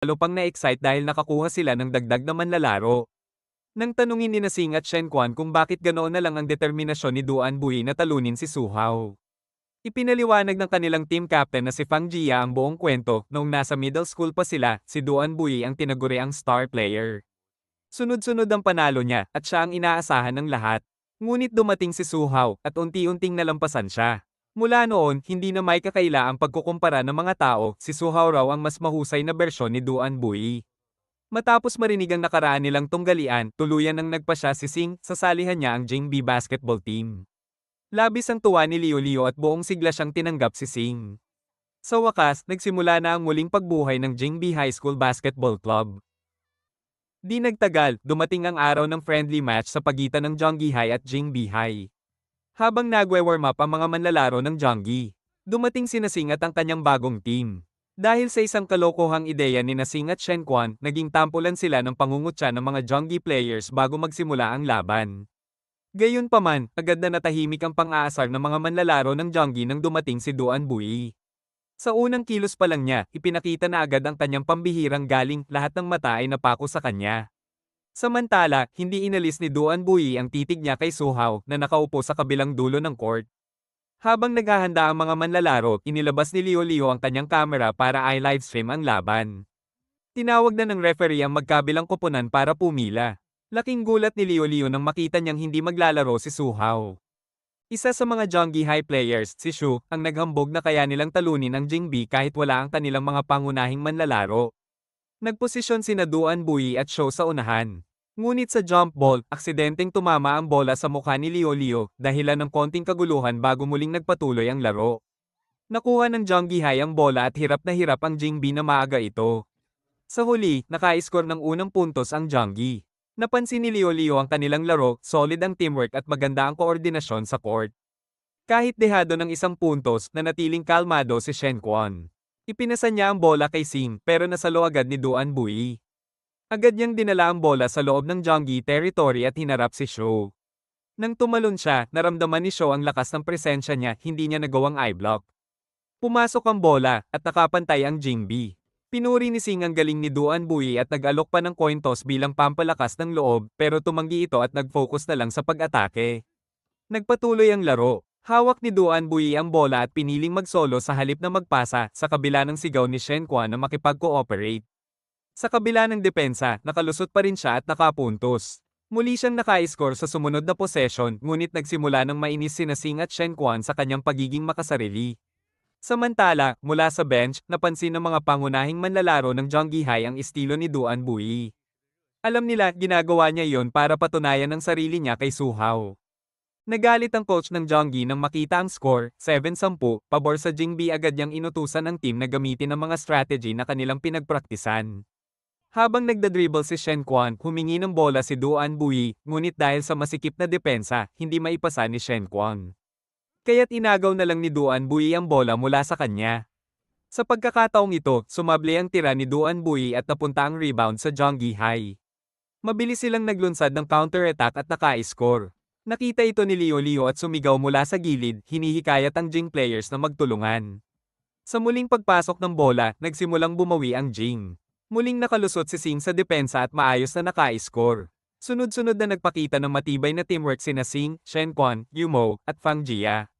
lalo pang na-excite dahil nakakuha sila ng dagdag na manlalaro. Nang tanungin ni Sing at Shen Quan kung bakit ganoon na lang ang determinasyon ni Duan Bui na talunin si Su Hao. Ipinaliwanag ng kanilang team captain na si Fang Jia ang buong kwento. Noong nasa middle school pa sila, si Duan Bui ang tinaguriang star player. Sunod-sunod ang panalo niya at siya ang inaasahan ng lahat. Ngunit dumating si Su Hao at unti-unting nalampasan siya. Mula noon, hindi na may kakaila ang pagkukumpara ng mga tao. Si Su Hao raw ang mas mahusay na bersyon ni Duan Bui. Matapos marinig ang nakaraan nilang tunggalian, tuluyan nang nagpasya si Sing, sasalihan niya ang Jingbi basketball team. Labis ang tuwa ni Liu Liu at buong sigla siyang tinanggap si Sing. Sa wakas, nagsimula na ang muling pagbuhay ng Jingbi High School Basketball Club. Di nagtagal, dumating ang araw ng friendly match sa pagitan ng Zhongyi High at Jingbi High. Habang nagwe-warm up ang mga manlalaro ng Zhongyi, dumating si Sing at ang kanyang bagong team. Dahil sa isang kalokohang ideya ni Sing at Shen Quan, naging tampulan sila ng pangungutya ng mga Zhongyi players bago magsimula ang laban. Gayunpaman, agad na natahimik ang pang-aasar ng mga manlalaro ng Zhongyi nang dumating si Duan Bui. Sa unang kilos pa lang niya, ipinakita na agad ang kanyang pambihirang galing, lahat ng mata ay napako sa kanya. Samantala, hindi inalis ni Duan Bui ang titig niya kay Su Hao na nakaupo sa kabilang dulo ng court. Habang naghahanda ang mga manlalaro, inilabas ni Liu Liu ang kanyang kamera para i-livestream ang laban. Tinawag na ng referee ang magkabilang koponan para pumila. Laking gulat ni Liu Liu nang makita niyang hindi maglalaro si Su Hao. Isa sa mga Zhongyi High players, si Shu, ang naghambog na kaya nilang talunin ang Jingbi kahit wala ang kanilang mga pangunahing manlalaro. Nagposisyon sina Duan Bui at Shu sa unahan. Ngunit sa jump ball, aksidenteng tumama ang bola sa mukha ni Liu Liu, dahilan ng konting kaguluhan bago muling nagpatuloy ang laro. Nakuha ng Zhongyi High ang bola at hirap na hirap ang Jingbi na maaga ito. Sa huli, naka-score ng unang puntos ang Zhongyi. Napansin ni Liu Liu ang kanilang laro, solid ang teamwork at maganda ang koordinasyon sa court. Kahit dehado ng isang puntos, nanatiling kalmado si Shen Quan. Ipinasa niya ang bola kay Sing pero nasalo agad ni Duan Bui. Agad niyang dinala ang bola sa loob ng Zhongyi territory at hinarap si Shu. Nang tumalon siya, naramdaman ni Shu ang lakas ng presensya niya, hindi niya nagawang eye-block. Pumasok ang bola at nakapantay ang Jingbi. Pinuri ni Sing ang galing ni Duan Bui at nag-alok pa ng coin toss bilang pampalakas ng loob pero tumanggi ito at nag-focus na lang sa pag-atake. Nagpatuloy ang laro. Hawak ni Duan Bui ang bola at piniling mag-solo sa halip na magpasa sa kabila ng sigaw ni Shen Quan na makipag-cooperate. Sa kabila ng depensa, nakalusot pa rin siya at nakapuntos. Muli siyang naka-score sa sumunod na possession ngunit nagsimula ng mainis sina Sing at Shen Quan sa kanyang pagiging makasarili. Samantala, mula sa bench, napansin ng mga pangunahing manlalaro ng Zhongyi High ang estilo ni Duan Bui. Alam nila, ginagawa niya iyon para patunayan ang sarili niya kay Su Hao. Nagalit ang coach ng Zhongyi nang makita ang score, 7-10, pabor sa Jingbi agad niyang inutusan ng team na gamitin ang mga strategy na kanilang pinagpraktisan. Habang nagdadribble si Shen Quan, humingi ng bola si Duan Bui, ngunit dahil sa masikip na depensa, hindi maipasa ni Shen Quan. Kaya't inagaw na lang ni Duan Bui ang bola mula sa kanya. Sa pagkakataong ito, sumable ang tira ni Duan Bui at napunta ang rebound sa Zhongyi High. Mabilis silang naglunsad ng counter-attack at naka-score. Nakita ito ni Liu Liu at sumigaw mula sa gilid, hinihikayat ang Jing players na magtulungan. Sa muling pagpasok ng bola, nagsimulang bumawi ang Jing. Muling nakalusot si Sing sa depensa at maayos na naka-score. Sunod-sunod na nagpakita ng matibay na teamwork sina Sing, Shen Quan, Yu Mo, at Fang Jia.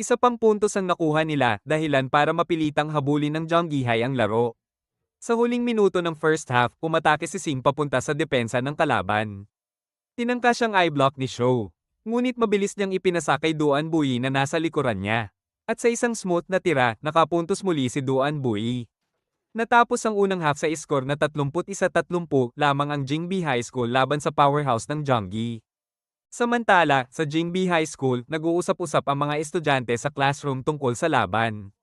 Isa pang puntos ang nakuha nila, dahilan para mapilitang habulin ng Zhongyi High ang laro. Sa huling minuto ng first half, umatake si Sing papunta sa depensa ng kalaban. Tinangka siyang eye-block ni Shu. Ngunit mabilis niyang ipinasa kay Duan Bui na nasa likuran niya. At sa isang smooth na tira, nakapuntos muli si Duan Bui. Natapos ang unang half sa score na 31-30 lamang ang Jingbi High School laban sa powerhouse ng Zhongyi. Samantala, sa Jingbi High School, nag-uusap-usap ang mga estudyante sa classroom tungkol sa laban.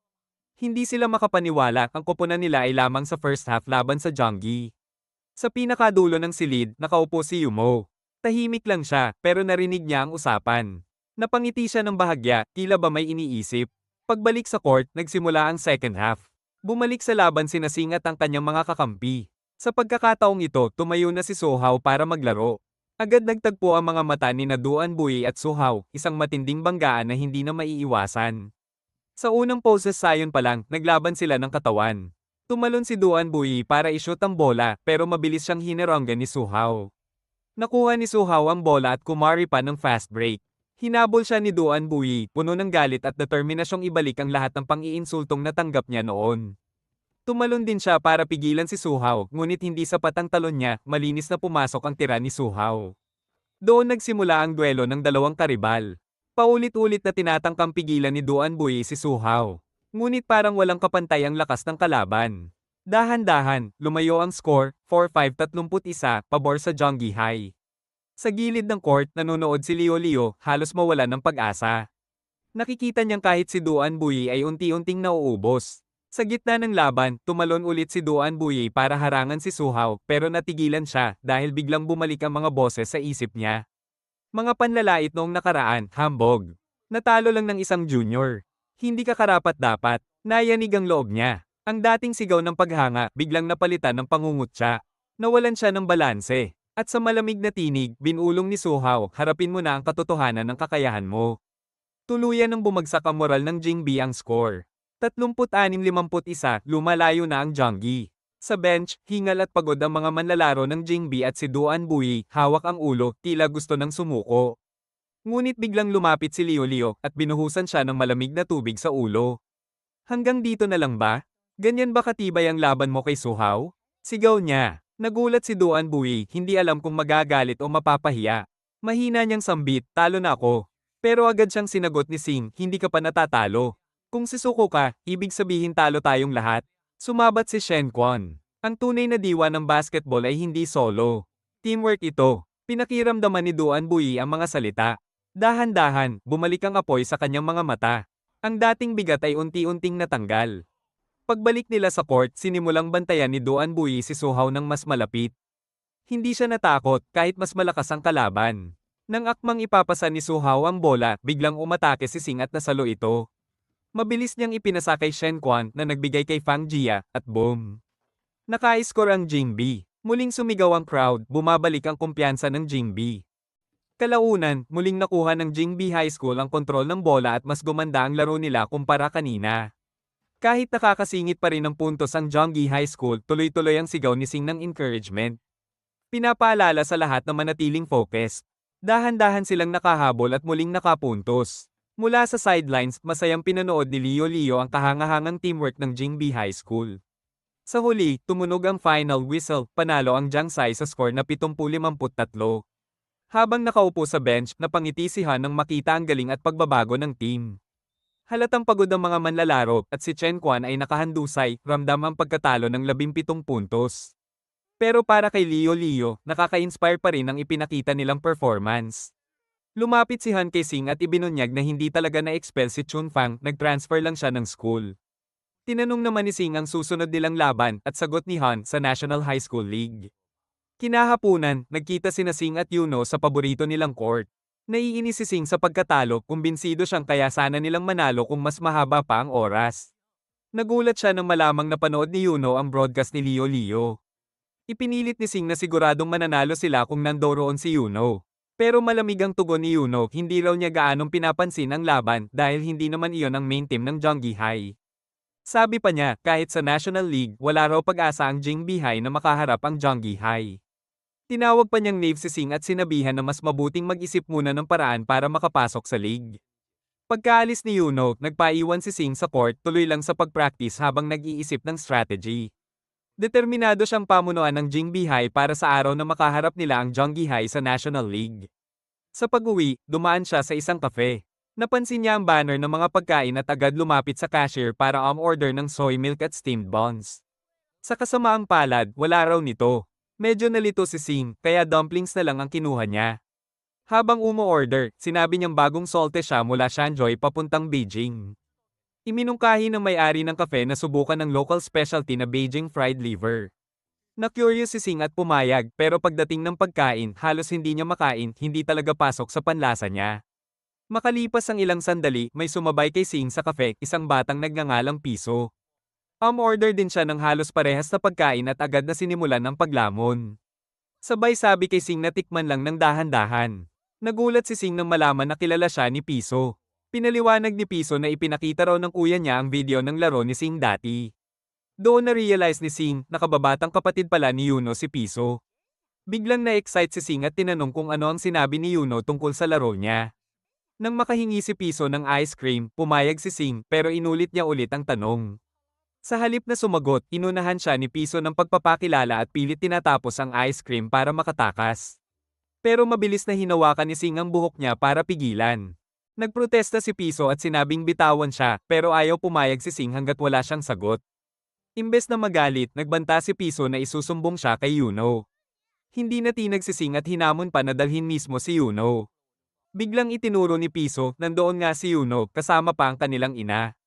Hindi sila makapaniwala, ang koponan nila ay lamang sa first half laban sa Zhongyi. Sa pinakadulo ng silid, nakaupo si Yumo. Tahimik lang siya, pero narinig niya ang usapan. Napangiti siya ng bahagya, tila ba may iniisip. Pagbalik sa court, nagsimula ang second half. Bumalik sa laban sina Sing at ang kanyang mga kakampi. Sa pagkakataong ito, tumayo na si Su Hao para maglaro. Agad nagtagpo ang mga mata ni Duan Bui at Su Hao, isang matinding banggaan na hindi na maiiwasan. Sa unang poses sayon pa lang, naglaban sila ng katawan. Tumalon si Duan Bui para i-shoot ang bola pero mabilis siyang hineronggan ni Su Hao. Nakuha ni Su Hao ang bola at kumari pa ng fast break. Hinabol siya ni Duan Bui, puno ng galit at determinasyong ibalik ang lahat ng pang-iinsultong natanggap niya noon. Tumalon din siya para pigilan si Su Hao, ngunit hindi sapat ang talon niya, malinis na pumasok ang tira ni Su Hao. Doon nagsimula ang duelo ng dalawang karibal. Paulit-ulit na tinatangkang pigilan ni Duan Bui si Su Hao. Ngunit parang walang kapantay ang lakas ng kalaban. Dahan-dahan, lumayo ang score, 4-5-31, pabor sa Zhongyi High. Sa gilid ng court, nanonood si Liu Liu, halos mawala ng pag-asa. Nakikita niyang kahit si Duan Bui ay unti-unting nauubos. Sa gitna ng laban, tumalon ulit si Duan Bui para harangan si Su Hao pero natigilan siya dahil biglang bumalik ang mga boses sa isip niya. Mga panlalait noong nakaraan, hambog. Natalo lang ng isang junior. Hindi ka karapat-dapat, nayanig ang loob niya. Ang dating sigaw ng paghanga, biglang napalitan ng pangungutya. Nawalan siya ng balanse. At sa malamig na tinig, binulong ni Su Hao, harapin mo na ang katotohanan ng kakayahan mo. Tuluyan ng bumagsak ang moral ng Jingbi ang score. 36-51, lumalayo na ang Zhongyi. Sa bench, hingal at pagod ang mga manlalaro ng Jingbi at si Duan Bui, hawak ang ulo, tila gusto ng sumuko. Ngunit biglang lumapit si Liu Liu at binuhusan siya ng malamig na tubig sa ulo. Hanggang dito na lang ba? Ganyan ba katibay ang laban mo kay Su Hao? Sigaw niya. Nagulat si Duan Bui, hindi alam kung magagalit o mapapahiya. Mahina niyang sambit, talo na ako. Pero agad siyang sinagot ni Sing, hindi ka pa natatalo. Kung sisuko ka, ibig sabihin talo tayong lahat. Sumabat si Shen Quan. Ang tunay na diwa ng basketball ay hindi solo. Teamwork ito. Pinakiramdaman ni Duan Bui ang mga salita. Dahan-dahan, bumalik ang apoy sa kanyang mga mata. Ang dating bigat ay unti-unting natanggal. Pagbalik nila sa court, sinimulang bantayan ni Duan Bui si Su Hao ng mas malapit. Hindi siya natakot kahit mas malakas ang kalaban. Nang akmang ipapasa ni Su Hao ang bola, biglang umatake si Sing at nasalo ito. Mabilis niyang ipinasa kay Shen Quan na nagbigay kay Fang Jia, at boom! Naka-score ang Jingbi. Muling sumigaw ang crowd, bumabalik ang kumpiyansa ng Jingbi. Kalaunan, muling nakuha ng Jingbi High School ang kontrol ng bola at mas gumanda ang laro nila kumpara kanina. Kahit nakakasingit pa rin ng puntos ang Zhongyi High School, tuloy-tuloy ang sigaw ni Sing ng encouragement. Pinapaalala sa lahat na manatiling focused. Dahan-dahan silang nakahabol at muling nakapuntos. Mula sa sidelines, masayang pinanood ni Liu Liu ang kahangahangang teamwork ng Jingbi High School. Sa huli, tumunog ang final whistle, panalo ang Jiangxi sa score na 70-53. Habang nakaupo sa bench, napangiti si Han nang makita ang galing at pagbabago ng team. Halatang pagod ang mga manlalaro, at si Chen Quan ay nakahandusay, ramdam ang pagkatalo ng 17 puntos. Pero para kay Liu Liu, nakaka-inspire pa rin ang ipinakita nilang performance. Lumapit si Han kay Sing at ibinunyag na hindi talaga na-expel si Chun Fang, nag-transfer lang siya ng school. Tinanong naman ni Sing ang susunod nilang laban at sagot ni Han sa National High School League. Kinahapunan, nagkita sina Sing at Yuno sa paborito nilang court. Naiinis si Sing sa pagkatalo, kumbinsido siyang kaya sana nilang manalo kung mas mahaba pa ang oras. Nagulat siya nang malamang napanood ni Yuno ang broadcast ni Liu Liu. Ipinilit ni Sing na siguradong mananalo sila kung nandoroon si Yuno. Pero malamig ang tugon ni Yuno, hindi raw niya gaanong pinapansin ang laban dahil hindi naman iyon ang main team ng Zhongyi High. Sabi pa niya, kahit sa National League, wala raw pag-asa ang Jingbi High na makaharap ang Zhongyi High. Tinawag pa niyang knave si Sing at sinabihan na mas mabuting mag-isip muna ng paraan para makapasok sa league. Pagkaalis ni Yuno, nagpaiwan si Sing sa court, tuloy lang sa pag-practice habang nag-iisip ng strategy. Determinado siyang pamunuan ng Jingbi High para sa araw na makaharap nila ang Zhongyi High sa National League. Sa pag-uwi, dumaan siya sa isang cafe. Napansin niya ang banner ng mga pagkain at agad lumapit sa cashier para order ng soy milk at steamed buns. Sa kasamaang palad, wala raw nito. Medyo nalito si Sing, kaya dumplings na lang ang kinuha niya. Habang umo-order, sinabi niyang bagong solte siya mula Shanghai papuntang Beijing. Iminungkahi ng may-ari ng kafe na subukan ng local specialty na Beijing fried liver. Na-curious si Sing at pumayag, pero pagdating ng pagkain, halos hindi niya makain, hindi talaga pasok sa panlasa niya. Makalipas ang ilang sandali, may sumabay kay Sing sa kafe, isang batang nagngangalang Piso. Order din siya ng halos parehas na pagkain at agad na sinimulan ng paglamon. Sabay sabi kay Sing na tikman lang ng dahan-dahan. Nagulat si Sing nang malaman na kilala siya ni Piso. Pinaliwanag ni Piso na ipinakita raw ng kuya niya ang video ng laro ni Sing dati. Doon na-realize ni Sing na kababatang kapatid pala ni Yuno si Piso. Biglang na-excite si Sing at tinanong kung ano ang sinabi ni Yuno tungkol sa laro niya. Nang makahingi si Piso ng ice cream, pumayag si Sing pero inulit niya ulit ang tanong. Sa halip na sumagot, inunahan siya ni Piso ng pagpapakilala at pilit tinatapos ang ice cream para makatakas. Pero mabilis na hinawakan ni Sing ang buhok niya para pigilan. Nagprotesta si Piso at sinabing bitawan siya pero ayaw pumayag si Sing hanggat wala siyang sagot. Imbes na magalit, nagbanta si Piso na isusumbong siya kay Yuno. Hindi natinag si Sing at hinamon pa na dalhin mismo si Yuno. Biglang itinuro ni Piso, nandoon nga si Yuno kasama pa ang kanilang ina.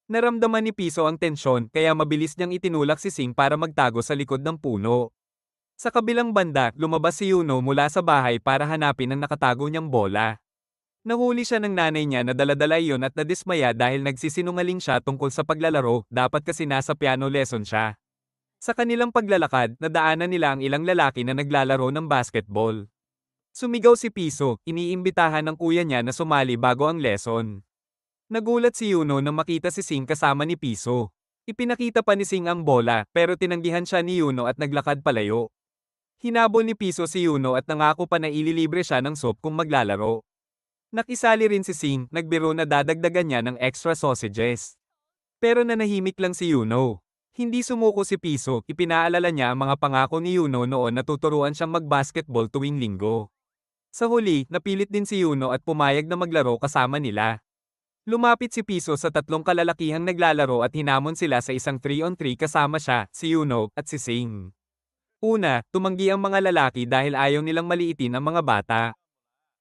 Naramdaman ni Piso ang tensyon kaya mabilis niyang itinulak si Sing para magtago sa likod ng puno. Sa kabilang banda, lumabas si Yuno mula sa bahay para hanapin ang nakatago niyang bola. Nahuli siya ng nanay niya na dala-dala iyon at nadismaya dahil nagsisinungaling siya tungkol sa paglalaro, dapat kasi nasa piano lesson siya. Sa kanilang paglalakad, nadaanan nila ang ilang lalaki na naglalaro ng basketball. Sumigaw si Piso, iniimbitahan ng kuya niya na sumali bago ang lesson. Nagulat si Yuno nang makita si Sing kasama ni Piso. Ipinakita pa ni Sing ang bola pero tinanggihan siya ni Yuno at naglakad palayo. Hinabol ni Piso si Yuno at nangako pa na ililibre siya ng soap kung maglalaro. Nakisali rin si Sing, nagbiro na dadagdagan niya ng extra sausages. Pero nanahimik lang si Yuno. Hindi sumuko si Piso, ipinaalala niya ang mga pangako ni Yuno noon na tuturuan siyang mag-basketball tuwing linggo. Sa huli, napilit din si Yuno at pumayag na maglaro kasama nila. Lumapit si Piso sa tatlong kalalakihang naglalaro at hinamon sila sa isang 3-on-3 kasama siya, si Yuno, at si Sing. Una, tumanggi ang mga lalaki dahil ayaw nilang maliitin ang mga bata.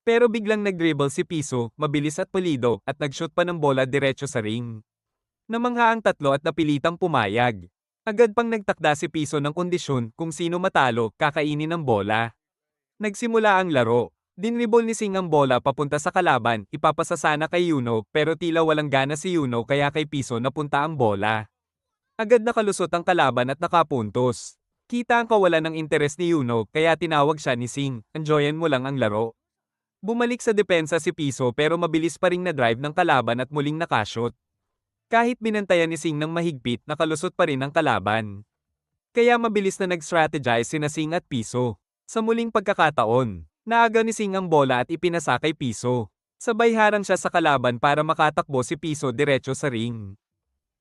Pero biglang nag-dribble si Piso, mabilis at pulido, at nag-shoot pa ng bola diretso sa ring. Namangha ang tatlo at napilitang pumayag. Agad pang nagtakda si Piso ng kondisyon kung sino matalo, kakainin ng bola. Nagsimula ang laro. Dinribble ni Sing ang bola papunta sa kalaban, ipapasa sana kay Yuno pero tila walang gana si Yuno kaya kay Piso napunta ang bola. Agad nakalusot ang kalaban at nakapuntos. Kita ang kawalan ng interes ni Yuno kaya tinawag siya ni Sing, enjoyin mo lang ang laro. Bumalik sa depensa si Piso pero mabilis pa ring na-drive ng kalaban at muling nakashot. Kahit binantayan ni Sing ng mahigpit, nakalusot pa rin ang kalaban. Kaya mabilis na nag-strategize sina Sing at Piso. Sa muling pagkakataon, naaga ni Sing ang bola at ipinasa kay Piso. Sabay harang siya sa kalaban para makatakbo si Piso diretso sa ring.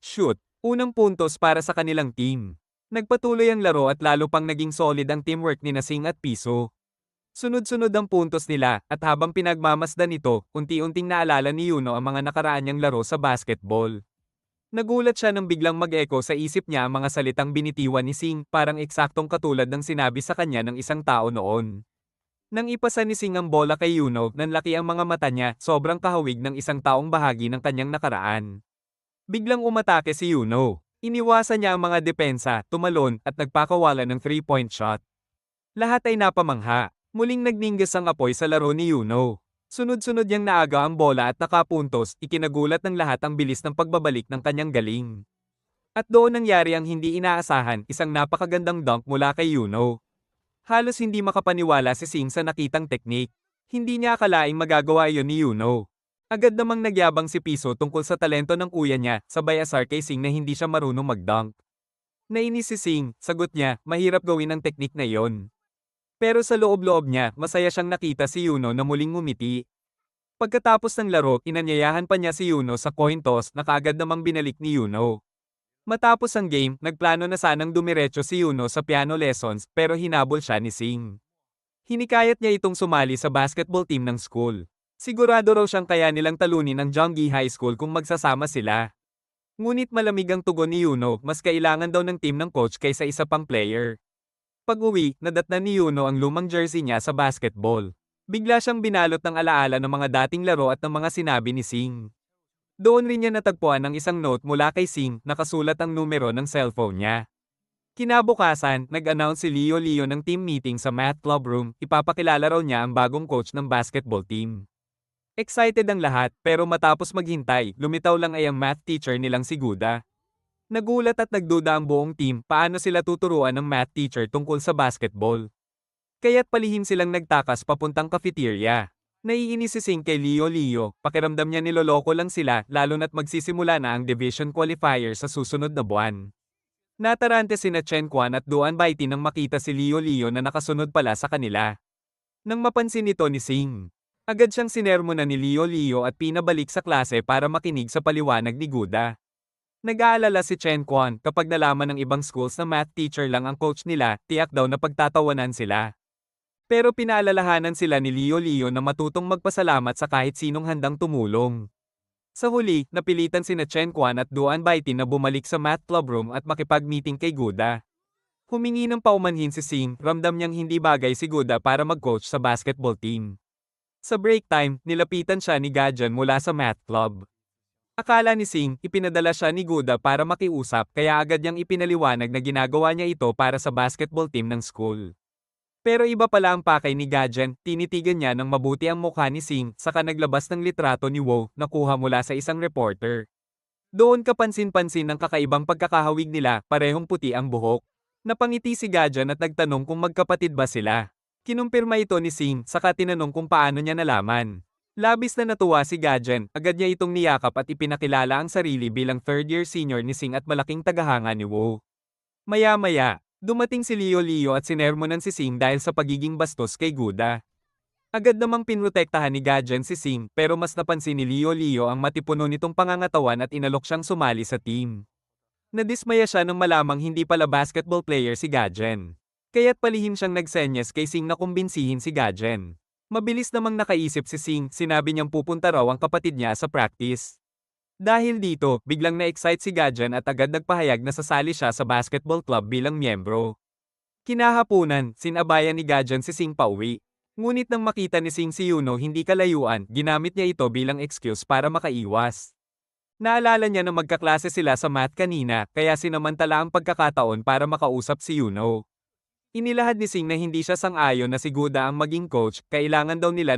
Shoot! Unang puntos para sa kanilang team. Nagpatuloy ang laro at lalo pang naging solid ang teamwork ni Sing at Piso. Sunod-sunod ang puntos nila, at habang pinagmamasdan ito, unti-unting naalala ni Yuno ang mga nakaraan niyang laro sa basketball. Nagulat siya nang biglang mag-echo sa isip niya ang mga salitang binitiwan ni Sing, parang eksaktong katulad ng sinabi sa kanya ng isang tao noon. Nang ipasa ni Sing ang bola kay Yuno, nanlaki ang mga mata niya, sobrang kahawig ng isang taong bahagi ng kanyang nakaraan. Biglang umatake si Yuno. Iniwasan niya ang mga depensa, tumalon, at nagpakawalan ng 3-point shot. Lahat ay napamangha. Muling nagningas ang apoy sa laro ni Yuno. Sunod-sunod niyang naaga ang bola at nakapuntos, ikinagulat ng lahat ang bilis ng pagbabalik ng kanyang galing. At doon nangyari ang hindi inaasahan, isang napakagandang dunk mula kay Yuno. Halos hindi makapaniwala si Sing sa nakitang teknik. Hindi niya akalaing magagawa iyon ni Yuno. Agad namang nagyabang si Piso tungkol sa talento ng kuya niya, sabay asar kay Sing na hindi siya marunong mag-dunk. Nainis si Sing, sagot niya, mahirap gawin ang teknik na iyon. Pero sa loob-loob niya, masaya siyang nakita si Yuno na muling ngumiti. Pagkatapos ng laro, inanyayahan pa niya si Yuno sa coin toss na kaagad namang binalik ni Yuno. Matapos ang game, nagplano na sanang dumiretso si Yuno sa piano lessons pero hinabol siya ni Sing. Hinikayat niya itong sumali sa basketball team ng school. Sigurado raw siyang kaya nilang talunin ang Jonggi High School kung magsasama sila. Ngunit malamig ang tugon ni Yuno, mas kailangan daw ng team ng coach kaysa isa pang player. Pag-uwi, nadatnan ni Yuno ang lumang jersey niya sa basketball. Bigla siyang binalot ng alaala ng mga dating laro at ng mga sinabi ni Sing. Doon rin niya natagpuan ang isang note mula kay Sing, nakasulat ang numero ng cellphone niya. Kinabukasan, nag-announce si Leo ng team meeting sa math club room, ipapakilala raw niya ang bagong coach ng basketball team. Excited ang lahat, pero matapos maghintay, lumitaw lang ay ang math teacher nilang si Guda. Nagulat at nagduda ang buong team paano sila tuturuan ng math teacher tungkol sa basketball. Kaya't palihim silang nagtakas papuntang cafeteria. Naiinis si Sing kay Leo, pakiramdam niya niloloko lang sila lalo na't magsisimula na ang division qualifier sa susunod na buwan. Natarante sina Chen Quan at Duan Baiti nang makita si Leo Leo na nakasunod pala sa kanila. Nang mapansin ito ni Sing, agad siyang sinermonan ni Leo Leo at pinabalik sa klase para makinig sa paliwanag ni Guda. Nag-aalala si Chen Quan kapag nalaman ng ibang schools na math teacher lang ang coach nila, tiyak daw na pagtatawanan sila. Pero pinaalalahanan sila ni Leo Leo na matutong magpasalamat sa kahit sinong handang tumulong. Sa huli, napilitan sina Chen Quan at Duan Baiti na bumalik sa math club room at makipag-meeting kay Guda. Humingi ng paumanhin si Sing, ramdam niyang hindi bagay si Guda para mag-coach sa basketball team. Sa break time, nilapitan siya ni Gajan mula sa math club. Akala ni Sing, ipinadala siya ni Guda para makiusap kaya agad niyang ipinaliwanag na ginagawa niya ito para sa basketball team ng school. Pero iba pala ang pakay ni Gajan, tinitigan niya ng mabuti ang mukha ni Sing, saka naglabas ng litrato ni Wo, na kuha mula sa isang reporter. Doon kapansin-pansin ang kakaibang pagkakahawig nila, parehong puti ang buhok. Napangiti si Gajan at nagtanong kung magkapatid ba sila. Kinumpirma ito ni Sing, saka tinanong kung paano niya nalaman. Labis na natuwa si Gajan, agad niya itong niyakap at ipinakilala ang sarili bilang third-year senior ni Sing at malaking tagahanga ni Wo. Maya-maya, dumating si Leo Leo at sinermonan si Sing dahil sa pagiging bastos kay Guda. Agad namang pinrotektahan ni Gajan si Sing pero mas napansin ni Leo Leo ang matipuno nitong pangangatawan at inalok siyang sumali sa team. Nadismaya siya nang malamang hindi pala basketball player si Gajan. Kaya't palihim siyang nagsenyas kay Sing na kumbinsihin si Gajan. Mabilis namang nakaisip si Sing, sinabi niyang pupunta raw ang kapatid niya sa practice. Dahil dito, biglang na-excite si Gajan at agad nagpahayag na sasali siya sa basketball club bilang miyembro. Kinahapunan, sinabayan ni Gajan si Sing pauwi. Ngunit nang makita ni Sing si Yuno hindi kalayuan, ginamit niya ito bilang excuse para makaiwas. Naalala niya na magkaklase sila sa math kanina, kaya sinamantala ang pagkakataon para makausap si Yuno. Inilahad ni Sing na hindi siya sang-ayon na si Guda ang maging coach, kailangan daw nila